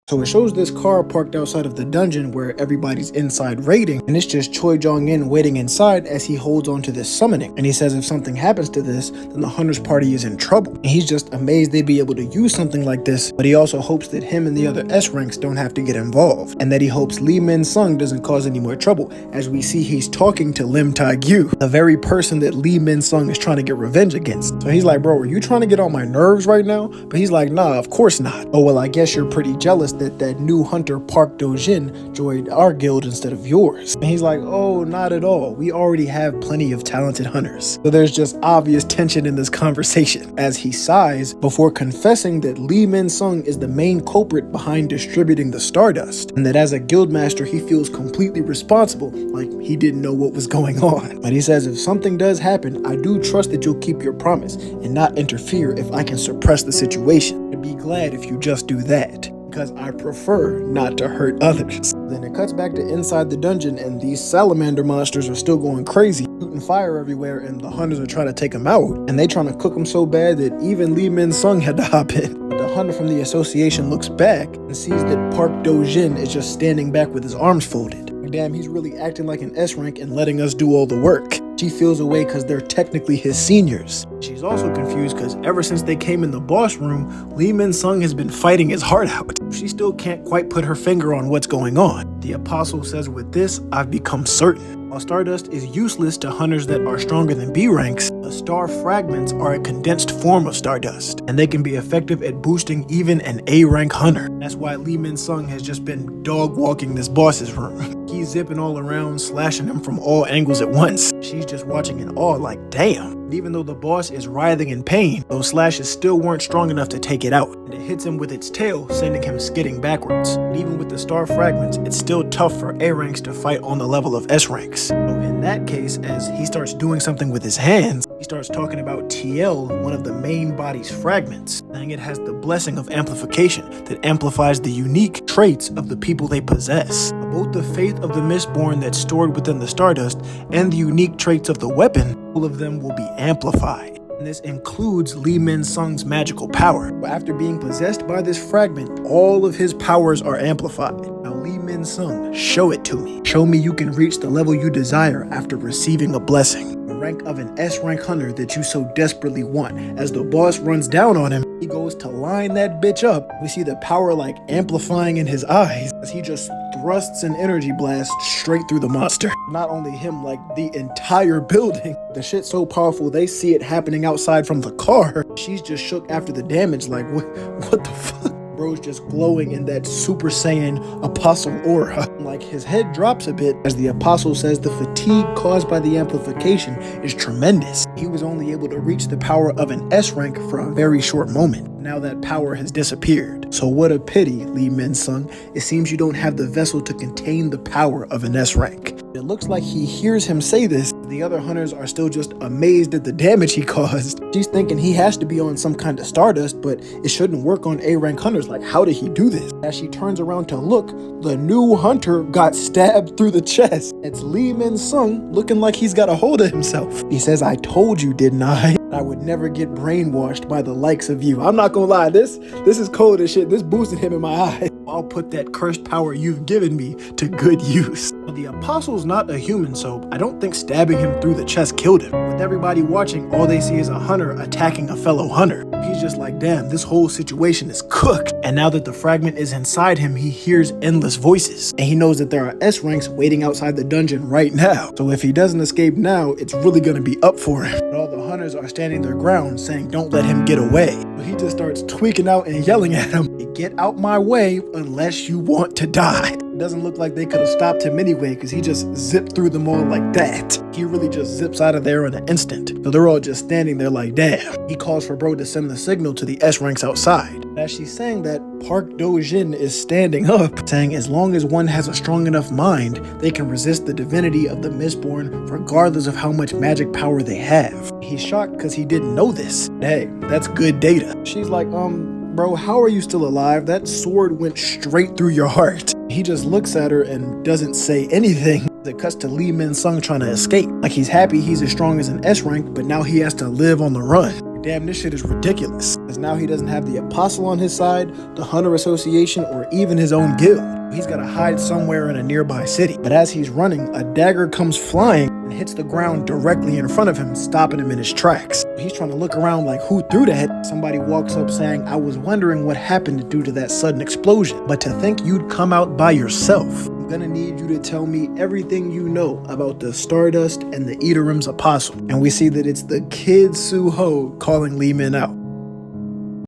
So it shows this car parked outside of the dungeon where everybody's inside raiding, and it's just Choi Jong-in waiting inside as he holds on to this summoning. And he says if something happens to this, then the Hunter's party is in trouble. And he's just amazed they'd be able to use something like this, but he also hopes that him and the other S ranks don't have to get involved, and that he hopes Lee Min-sung doesn't cause any more trouble, as we see he's talking to Lim Tae-gyu, the very person that Lee Min-sung is trying to get revenge against. So he's like, bro, are you trying to get on my nerves right now? But he's like, nah, of course not. Oh, well, I guess you're pretty jealous that new hunter Park Do-jin joined our guild instead of yours. And he's like, oh, not at all. We already have plenty of talented hunters. So there's just obvious tension in this conversation as he sighs before confessing that Lee Min-sung is the main culprit behind distributing the Stardust, and that as a guildmaster he feels completely responsible, like he didn't know what was going on. But he says if something does happen, I do trust that you'll keep your promise and not interfere if I can suppress the situation. I'd be glad if you just do that, because I prefer not to hurt others. Then it cuts back to inside the dungeon, and these salamander monsters are still going crazy, shooting fire everywhere, and the hunters are trying to take them out. And they trying to cook them so bad that even Lee Min-sung had to hop in. But the hunter from the association looks back and sees that Park Do-jin is just standing back with his arms folded. Damn, he's really acting like an S rank and letting us do all the work. She feels away because they're technically his seniors. She's also confused because ever since they came in the boss room, Lee Min-sung has been fighting his heart out. She still can't quite put her finger on what's going on. The apostle says, with this, I've become certain. While Stardust is useless to hunters that are stronger than B ranks, the star fragments are a condensed form of Stardust, and they can be effective at boosting even an A rank hunter. That's why Lee Min-sung has just been dog walking this boss's room. He's zipping all around, slashing him from all angles at once. She's just watching in awe like, damn. And even though the boss is writhing in pain, those slashes still weren't strong enough to take it out. And it hits him with its tail, sending him skidding backwards. And even with the star fragments, it's still tough for A ranks to fight on the level of S ranks. So in that case, as he starts doing something with his hands, he starts talking about TL, one of the main body's fragments, saying it has the blessing of amplification that amplifies the unique traits of the people they possess. Both the faith of the Mistborn that's stored within the Stardust and the unique traits of the weapon, all of them will be amplified. And this includes Lee Min-sung's magical power. After being possessed by this fragment, all of his powers are amplified. Now Lee Min-sung, show it to me. Show me you can reach the level you desire after receiving a blessing. The rank of an S rank hunter that you so desperately want. As the boss runs down on him, he goes to line that bitch up. We see the power like amplifying in his eyes as he just thrusts an energy blast straight through the monster. Not only him, like the entire building. The shit's so powerful they see it happening outside from the car. She's just shook after the damage, like what the fuck? Bro's just glowing in that Super Saiyan apostle aura. Like his head drops a bit as the apostle says the fatigue caused by the amplification is tremendous. He was only able to reach the power of an S rank for a very short moment. Now that power has disappeared. So what a pity, Lee Min-sung. It seems you don't have the vessel to contain the power of an S rank. It looks like he hears him say this. The other hunters are still just amazed at the damage he caused. She's thinking he has to be on some kind of Stardust, but it shouldn't work on A rank hunters. Like, how did he do this? As she turns around to look, the new hunter got stabbed through the chest. It's Lee Min-sung looking like he's got a hold of himself. He says, I told you, didn't I? I would never get brainwashed by the likes of you. I'm not gonna lie, this is cold as shit. This boosted him in my eye. I'll put that cursed power you've given me to good use. But the apostle's not a human, so I don't think stabbing him through the chest killed him. With everybody watching, all they see is a hunter attacking a fellow hunter. He's just like, damn, this whole situation is cooked. And now that the fragment is inside him, he hears endless voices. And he knows that there are S ranks waiting outside the dungeon right now. So if he doesn't escape now, it's really gonna be up for him. But all the hunters are standing their ground saying, don't let him get away. But he just starts tweaking out and yelling at him, get out my way unless you want to die. It doesn't look like they could have stopped him anyway because he just zipped through them all like that. He really just zips out of there in an instant. So they're all just standing there like, damn. He calls for bro to send the signal to the S ranks outside. As she's saying that, Park Do-jin is standing up, saying as long as one has a strong enough mind, they can resist the divinity of the Mistborn regardless of how much magic power they have. He's shocked because he didn't know this. Hey, that's good data. She's like, bro, how are you still alive? That sword went straight through your heart. He just looks at her and doesn't say anything. It cuts to Lee Min-sung trying to escape. Like he's happy he's as strong as an S rank, but now he has to live on the run. damn, this shit is ridiculous. Because now he doesn't have the Apostle on his side, the Hunter Association, or even his own guild. He's gotta hide somewhere in a nearby city. But as he's running, a dagger comes flying and hits the ground directly in front of him, stopping him in his tracks. He's trying to look around like, who threw the hit? Somebody walks up saying, I was wondering what happened due to that sudden explosion. But to think you'd come out by yourself. I'm gonna need you to tell me everything you know about the Stardust and the Edorim's Apostle. And we see that it's the kid Suho calling Lee Min out.